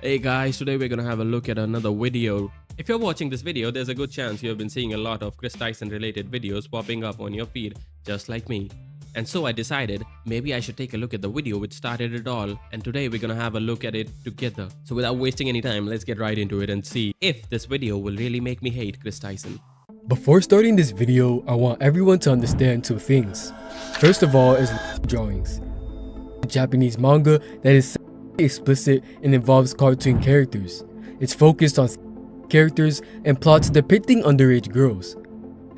Hey guys, today we're gonna have a look at another video. If you're watching this video, there's a good chance you have been seeing a lot of Kris Tyson related videos popping up on your feed, just like me. And so I decided maybe I should take a look at the video which started it all, and today we're gonna have a look at it together. So without wasting any time, let's get right into it and see if this video will really make me hate Kris Tyson. Before starting this video, I want everyone to understand two things. First of all is drawings. Japanese manga that is explicit and involves cartoon characters. It's focused on characters and plots depicting underage girls.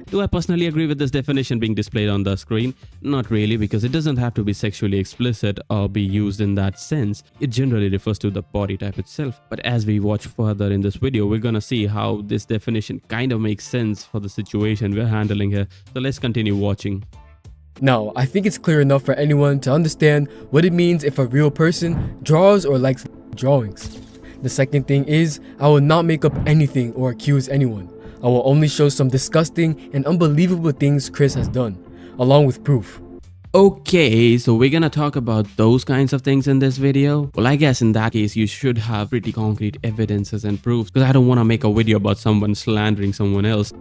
Do I personally agree with this definition being displayed on the screen? Not really, because it doesn't have to be sexually explicit or be used in that sense. It generally refers to the body type itself. But as we watch further in this video, we're gonna see how this definition kind of makes sense for the situation we're handling here. So let's continue watching. Now, I think it's clear enough for anyone to understand what it means if a real person draws or likes drawings. The second thing is, I will not make up anything or accuse anyone. I will only show some disgusting and unbelievable things Kris has done, along with proof. Okay, so we're gonna talk about those kinds of things in this video. Well, I guess in that case, you should have pretty concrete evidences and proofs, because I don't want to make a video about someone slandering someone else.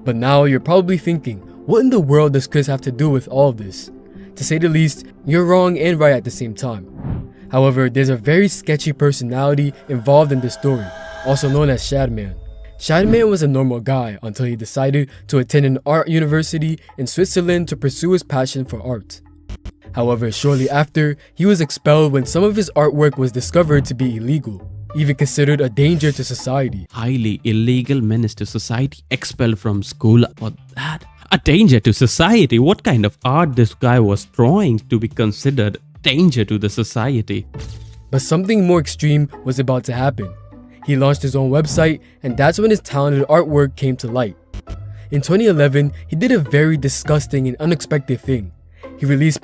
But now you're probably thinking, what in the world does Kris have to do with all of this? To say the least, you're wrong and right at the same time. However, there's a very sketchy personality involved in this story, also known as Shadman. Shadman was a normal guy until he decided to attend an art university in Switzerland to pursue his passion for art. However, shortly after, he was expelled when some of his artwork was discovered to be illegal, even considered a danger to society. Highly illegal menace to society, expelled from school for that? A danger to society? What kind of art this guy was drawing to be considered danger to the society? But something more extreme was about to happen. He launched his own website, and that's when his talented artwork came to light. In 2011, he did a very disgusting and unexpected thing. He released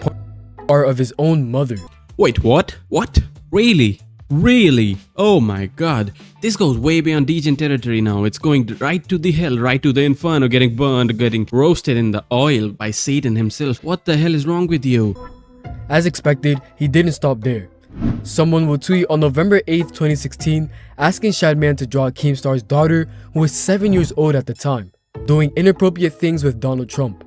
art of his own mother. Wait, what? What? Really? Really? Oh my god. This goes way beyond Dejan territory now. It's going right to the hell, right to the inferno, getting burned, getting roasted in the oil by Satan himself. What the hell is wrong with you? As expected, he didn't stop there. Someone will tweet on November 8th, 2016, asking Shadman to draw Keemstar's daughter, who was 7 years old at the time, doing inappropriate things with Donald Trump.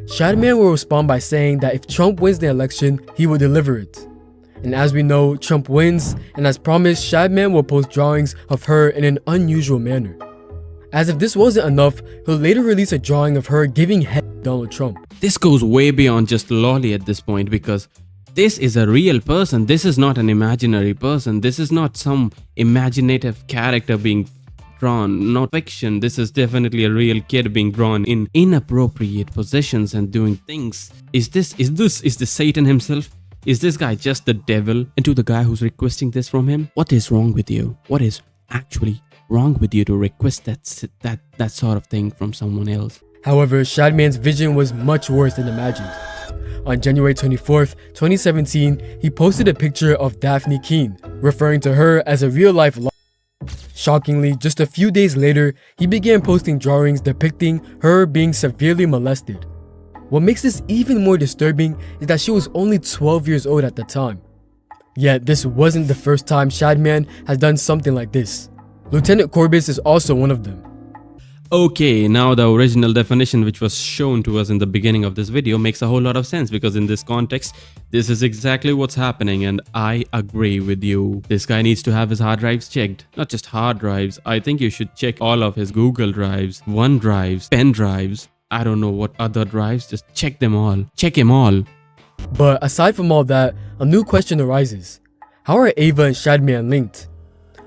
Shadman will respond by saying that if Trump wins the election, he will deliver it. And as we know, Trump wins, and as promised, Shadman will post drawings of her in an unusual manner. As if this wasn't enough, he'll later release a drawing of her giving head to Donald Trump. This goes way beyond just lolly at this point, because this is a real person. This is not an imaginary person. This is not some imaginative character being drawn, not fiction. This is definitely a real kid being drawn in inappropriate positions and doing things. Is this Satan himself? Is this guy just the devil? And to the guy who's requesting this from him, what is wrong with you? What is actually wrong with you to request that sort of thing from someone else? However, Shadman's vision was much worse than imagined. On January 24th, 2017, he posted a picture of Daphne Keene, referring to her as a real-life life. Shockingly, just a few days later, he began posting drawings depicting her being severely molested. What makes this even more disturbing is that she was only 12 years old at the time. Yet, this wasn't the first time Shadman has done something like this. Lieutenant Corbis is also one of them. Okay, now the original definition which was shown to us in the beginning of this video makes a whole lot of sense, because in this context, this is exactly what's happening, and I agree with you. This guy needs to have his hard drives checked. Not just hard drives, I think you should check all of his Google drives, OneDrives, pen drives. I don't know what other drives, just check them all. Check him all. But aside from all that, a new question arises. How are Ava and Shadman linked?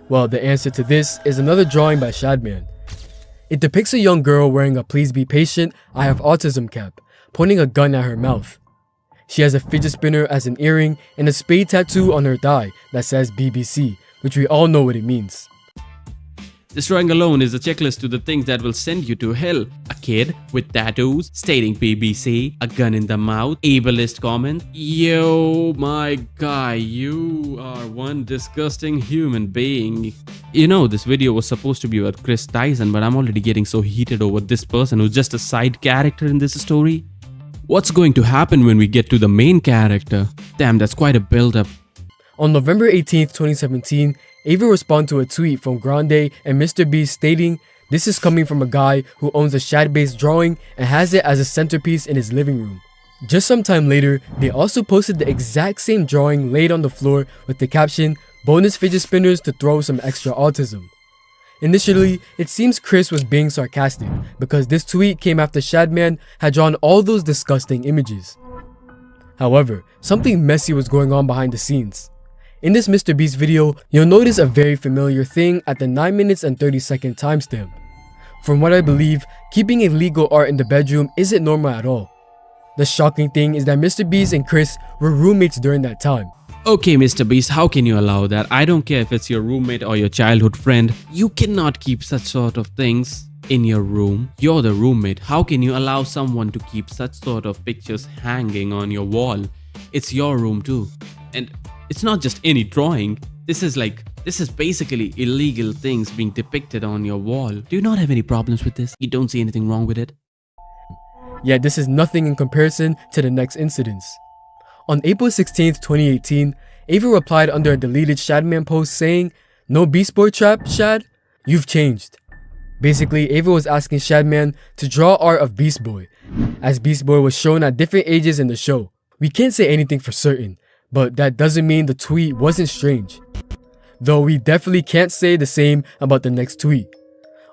Well, the answer to this is another drawing by Shadman. It depicts a young girl wearing a "Please be patient, I have autism" cap, pointing a gun at her mouth. She has a fidget spinner as an earring and a spade tattoo on her thigh that says BBC, which we all know what it means. This drawing alone is a checklist to the things that will send you to hell. A kid with tattoos stating BBC, a gun in the mouth, ableist comment. Yo, my guy, you are one disgusting human being. You know, this video was supposed to be about Kris Tyson, but I'm already getting so heated over this person who's just a side character in this story. What's going to happen when we get to the main character? Damn, that's quite a build-up. On November 18th, 2017, Ava responded to a tweet from Grande and MrBeast stating, "This is coming from a guy who owns a shad-based drawing and has it as a centerpiece in his living room." Just some time later, they also posted the exact same drawing laid on the floor with the caption, "Bonus fidget spinners to throw some extra autism." Initially, it seems Kris was being sarcastic because this tweet came after Shadman had drawn all those disgusting images. However, something messy was going on behind the scenes. In this MrBeast video, you'll notice a very familiar thing at the 9 minutes and 30-second timestamp. From what I believe, keeping illegal art in the bedroom isn't normal at all. The shocking thing is that MrBeast and Kris were roommates during that time. Okay, MrBeast, how can you allow that? I don't care if it's your roommate or your childhood friend. You cannot keep such sort of things in your room. You're the roommate. How can you allow someone to keep such sort of pictures hanging on your wall? It's your room too. And it's not just any drawing. This is basically illegal things being depicted on your wall. Do you not have any problems with this? You don't see anything wrong with it? Yet this is nothing in comparison to the next incidents. On April 16th, 2018, Ava replied under a deleted Shadman post saying, "No Beast Boy trap, Shad? You've changed." Basically, Ava was asking Shadman to draw art of Beast Boy, as Beast Boy was shown at different ages in the show. We can't say anything for certain, but that doesn't mean the tweet wasn't strange. Though we definitely can't say the same about the next tweet.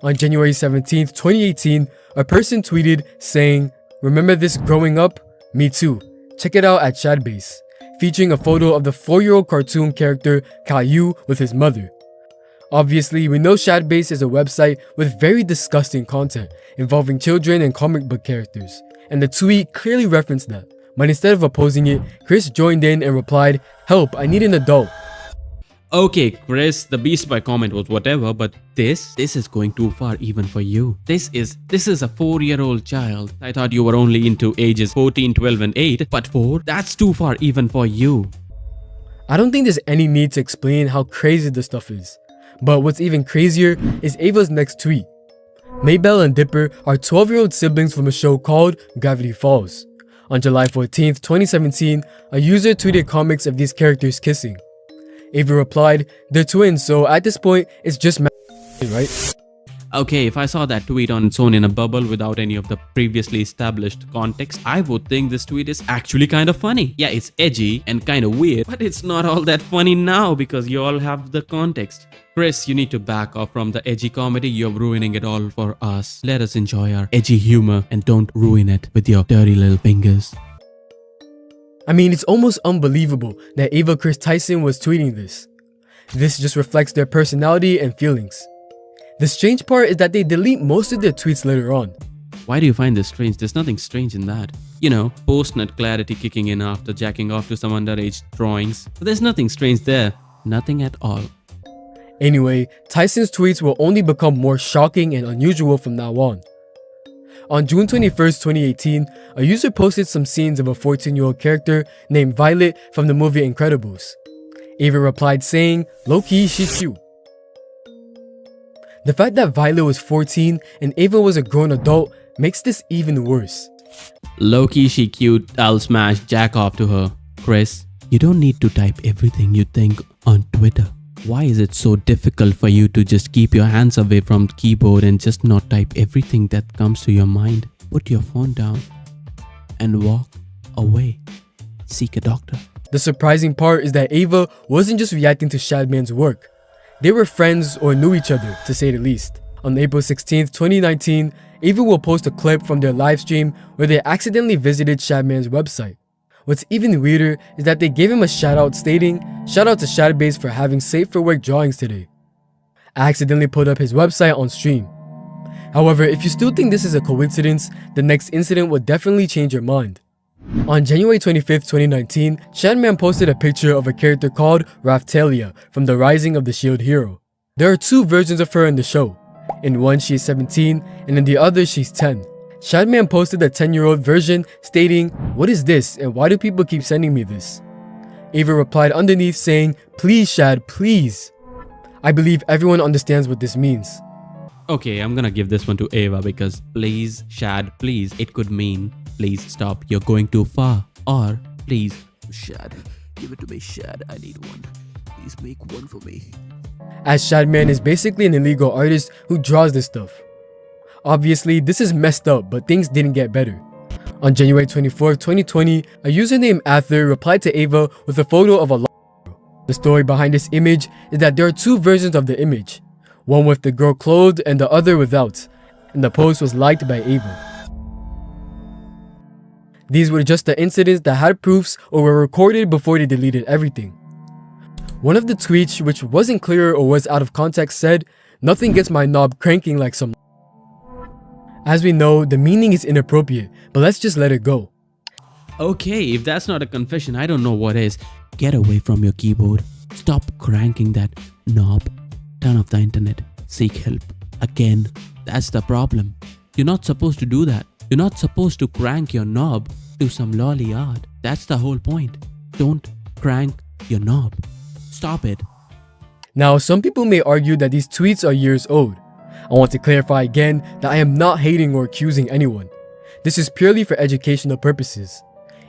On January 17th, 2018, a person tweeted saying, "Remember this growing up? Me too. Check it out at Shadbase," featuring a photo of the 4-year-old cartoon character Caillou with his mother. Obviously, we know Shadbase is a website with very disgusting content involving children and comic book characters, and the tweet clearly referenced that. But instead of opposing it, Kris joined in and replied, "Help, I need an adult." Okay, Kris, the Beast Boy comment was whatever, but this is going too far even for you. This is a 4-year-old child. I thought you were only into ages 14, 12 and 8, but 4? That's too far even for you. I don't think there's any need to explain how crazy this stuff is. But what's even crazier is Ava's next tweet. Maybelle and Dipper are 12-year-old siblings from a show called Gravity Falls. On July 14th, 2017, a user tweeted comics of these characters kissing. Ava replied, "They're twins, so at this point, it's just right?" Okay, if I saw that tweet on its own in a bubble without any of the previously established context, I would think this tweet is actually kind of funny. Yeah, it's edgy and kind of weird, but it's not all that funny now because you all have the context. Kris, you need to back off from the edgy comedy. You're ruining it all for us. Let us enjoy our edgy humor and don't ruin it with your dirty little fingers. I mean, it's almost unbelievable that Ava Kris Tyson was tweeting this. This just reflects their personality and feelings. The strange part is that they delete most of their tweets later on. Why do you find this strange? There's nothing strange in that. You know, post-nut clarity kicking in after jacking off to some underage drawings. But there's nothing strange there. Nothing at all. Anyway, Tyson's tweets will only become more shocking and unusual from now on. On June 21st, 2018, a user posted some scenes of a 14-year-old character named Violet from the movie Incredibles. Ava replied saying, "Low-key, she's cute." The fact that Violet was 14 and Ava was a grown adult makes this even worse. Low-key, she cute. I'll smash jack off to her. Kris, you don't need to type everything you think on Twitter. Why is it so difficult for you to just keep your hands away from the keyboard and just not type everything that comes to your mind? Put your phone down and walk away. Seek a doctor. The surprising part is that Ava wasn't just reacting to Shadman's work. They were friends or knew each other, to say the least. On April 16th, 2019, Ava will post a clip from their livestream where they accidentally visited Shadman's website. What's even weirder is that they gave him a shoutout stating, "Shout out to Shadbase for having safe for work drawings today." I accidentally put up his website on stream. However, if you still think this is a coincidence, the next incident will definitely change your mind. On January 25th, 2019, Shadman posted a picture of a character called Raftalia from The Rising of the Shield Hero. There are 2 versions of her in the show. In one, she is 17, and in the other, she's 10. Shadman posted a 10-year-old version stating, "What is this and why do people keep sending me this?" Ava replied underneath saying, "Please Shad, please." I believe everyone understands what this means. Okay, I'm gonna give this one to Ava because please, Shad, please. It could mean, please stop, you're going too far. Or, please, Shad, Give it to me, Shad. I need one. Please make one for me. As Shadman is basically an illegal artist who draws this stuff. Obviously, this is messed up, but things didn't get better. On January 24th, 2020, a user named Ather replied to Ava with a photo of a girl. The story behind this image is that there are two versions of the image, one with the girl clothed and the other without, and the post was liked by Ava. These were just the incidents that had proofs or were recorded before they deleted everything. One of the tweets, which wasn't clear or was out of context, said, "Nothing gets my knob cranking like some." As we know, the meaning is inappropriate, but let's just let it go. Okay, if that's not a confession, I don't know what is. Get away from your keyboard. Stop cranking that knob. Turn off the internet. Seek help. Again, that's the problem. You're not supposed to do that. You're not supposed to crank your knob to some lolly art. That's the whole point. Don't crank your knob. Stop it. Now, some people may argue that these tweets are years old. I want to clarify again that I am not hating or accusing anyone. This is purely for educational purposes.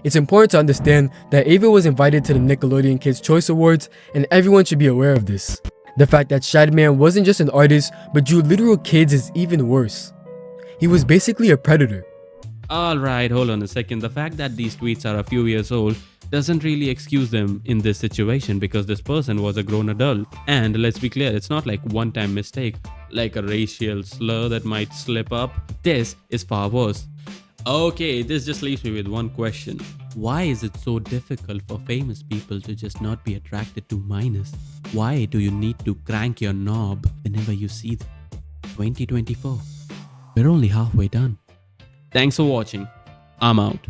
It's important to understand that Ava was invited to the Nickelodeon Kids' Choice Awards, and everyone should be aware of this. The fact that Shadman wasn't just an artist but drew literal kids is even worse. He was basically a predator. Alright, hold on a second. The fact that these tweets are a few years old doesn't really excuse them in this situation because this person was a grown adult. And let's be clear, it's not like one-time mistake, like a racial slur that might slip up. This is far worse. Okay, this just leaves me with one question. Why is it so difficult for famous people to just not be attracted to minors? Why do you need to crank your knob whenever you see them? 2024. We're only halfway done. Thanks for watching. I'm out.